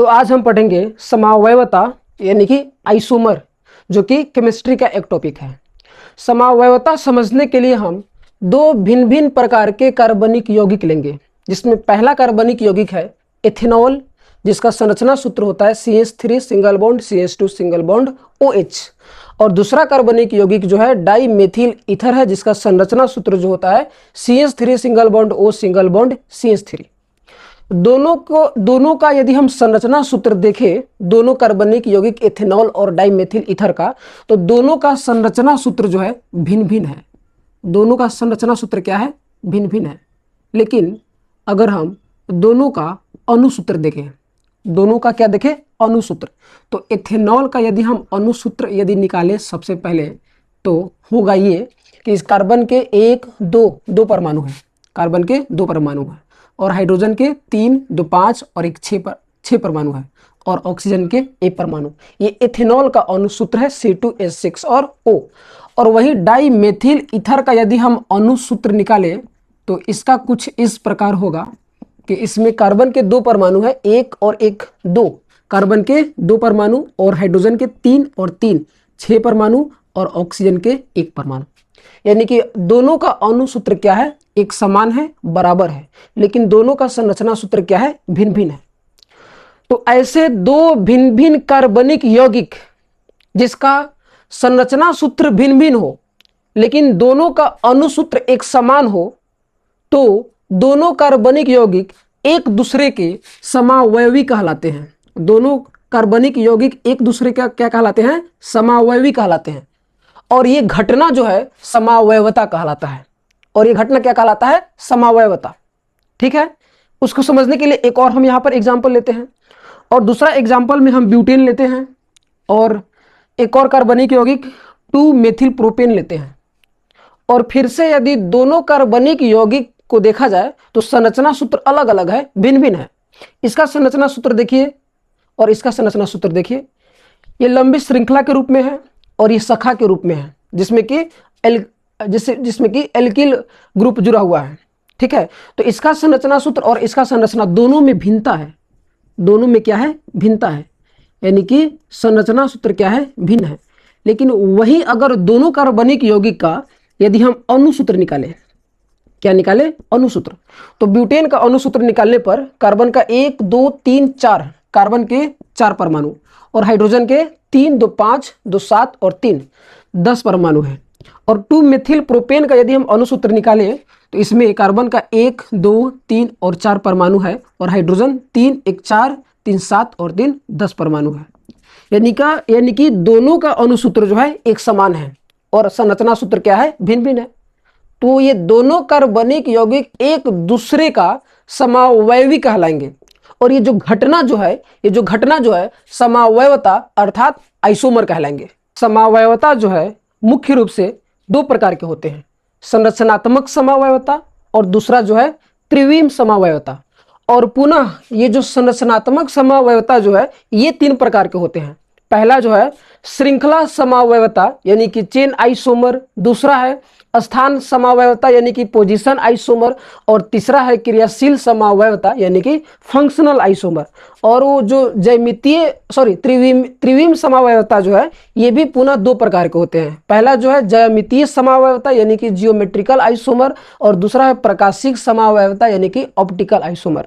तो आज हम पढ़ेंगे समावयवता यानी कि आइसोमर, जो कि केमिस्ट्री का एक टॉपिक है। समावयवता समझने के लिए हम दो भिन्न भिन्न प्रकार के कार्बनिक यौगिक लेंगे, जिसमें पहला कार्बनिक यौगिक है एथेनॉल, जिसका संरचना सूत्र होता है CH3 single bond CH2 single bond OH, और दूसरा कार्बनिक यौगिक जो है डाई मेथिल ईथर है, जिसका संरचना सूत्र जो होता है CH3 single bond O single bond CH3। दोनों का यदि हम संरचना सूत्र देखें, दोनों कार्बनिक यौगिक एथेनॉल और डाइमेथिल ईथर का, तो दोनों का संरचना सूत्र जो है भिन्न भिन्न है। दोनों का संरचना सूत्र क्या है? भिन्न भिन्न है। लेकिन अगर हम दोनों का अणुसूत्र देखें, दोनों का क्या देखें? अणुसूत्र। तो एथेनॉल का यदि हम अणुसूत्र यदि निकालें सबसे पहले, तो होगा ये कि इस कार्बन के दो परमाणु हैं, कार्बन के 2 परमाणु हैं, और हाइड्रोजन के 3, 2, 5 और एक 6 परमाणु है, और ऑक्सीजन के 1 परमाणु। ये एथेनॉल का अणुसूत्र है C2H6 और O। और वही डाइमेथिल ईथर का यदि हम अणुसूत्र निकालें, तो इसका कुछ इस प्रकार होगा कि इसमें कार्बन के 2 परमाणु है, 1 और 1 2, कार्बन के 2 परमाणु, और हाइड्रोजन के 3 और 3 6 परमाणु, और ऑक्सीजन के 1 परमाणु। यानी कि दोनों का अणुसूत्र क्या है? एक समान है, बराबर है, लेकिन दोनों का संरचना सूत्र क्या है? भिन्न भिन्न है। तो ऐसे दो भिन्न भिन्न कार्बनिक यौगिक जिसका संरचना सूत्र भिन्न भिन्न हो, लेकिन दोनों का अणुसूत्र एक समान हो, तो दोनों कार्बनिक यौगिक एक दूसरे के समावयवी कहलाते हैं। दोनों कार्बनिक यौगिक एक दूसरे का क्या कहलाते हैं? समावयवी कहलाते हैं। और ये घटना जो है समावयवता कहलाता है। और ये घटना क्या कहलाता है? समावयवता। ठीक है, उसको समझने के लिए एक और हम यहाँ पर एग्जाम्पल लेते हैं, और दूसरा एग्जाम्पल में हम ब्यूटेन लेते हैं, और एक और कार्बनिक यौगिक 2 मेथिल प्रोपेन लेते हैं। और फिर से यदि दोनों कार्बनिक यौगिक को देखा जाए तो संरचना सूत्र अलग अलग है, भिन्न भिन्न है। इसका संरचना सूत्र देखिए और इसका संरचना सूत्र देखिए। ये लंबी श्रृंखला के रूप में है और ये शाखा के रूप में है, जिसमें कि एल्किल ग्रुप जुड़ा हुआ है। ठीक है, तो इसका संरचना सूत्र और इसका संरचना दोनों में भिन्नता है। दोनों में क्या है? भिन्नता है, यानी कि संरचना सूत्र क्या है? भिन्न है। लेकिन वही अगर दोनों कार्बनिक यौगिक का यदि हम अणुसूत्र निकालें, क्या निकाले? अणुसूत्र। तो ब्यूटेन का अणुसूत्र निकालने पर कार्बन का 1 2 3 4, कार्बन के 4 परमाणु, और हाइड्रोजन के 3 2 5 2 7 और 3 10 परमाणु है। और 2 मेथिल प्रोपेन का यदि हम अणुसूत्र निकालें, तो इसमें कार्बन का 1 2 3 और 4 परमाणु है, और हाइड्रोजन 3 1 4 3 7 और 3 10 परमाणु है। यानी कि दोनों का अणुसूत्र जो है एक समान है, और संरचना सूत्र क्या है? भिन्न भिन्न है। तो ये दोनों कार्बनिक यौगिक एक दूसरे का समावयवी कहलाएंगे। और ये जो घटना जो है समावयवता अर्थात आइसोमर कहलाएंगे। समावयवता जो है मुख्य रूप से 2 प्रकार के होते हैं, संरचनात्मक समावयवता और दूसरा जो है त्रिविम समावयवता। और पुनः ये जो संरचनात्मक समावयवता जो है ये 3 प्रकार के होते हैं। पहला जो है श्रृंखला समावयवता यानी कि चेन आइसोमर, दूसरा है स्थान समावयवता यानी कि पोजीशन आइसोमर, और तीसरा है क्रियाशील समावयवता यानी कि फंक्शनल आइसोमर। और वो जो त्रिविम समावयवता जो है ये भी पुनः 2 प्रकार के होते हैं। पहला जो है ज्यामितीय समावयवता यानी कि जियोमेट्रिकल आइसोमर, और दूसरा है प्रकाशिक समावयवता यानी कि ऑप्टिकल आइसोमर।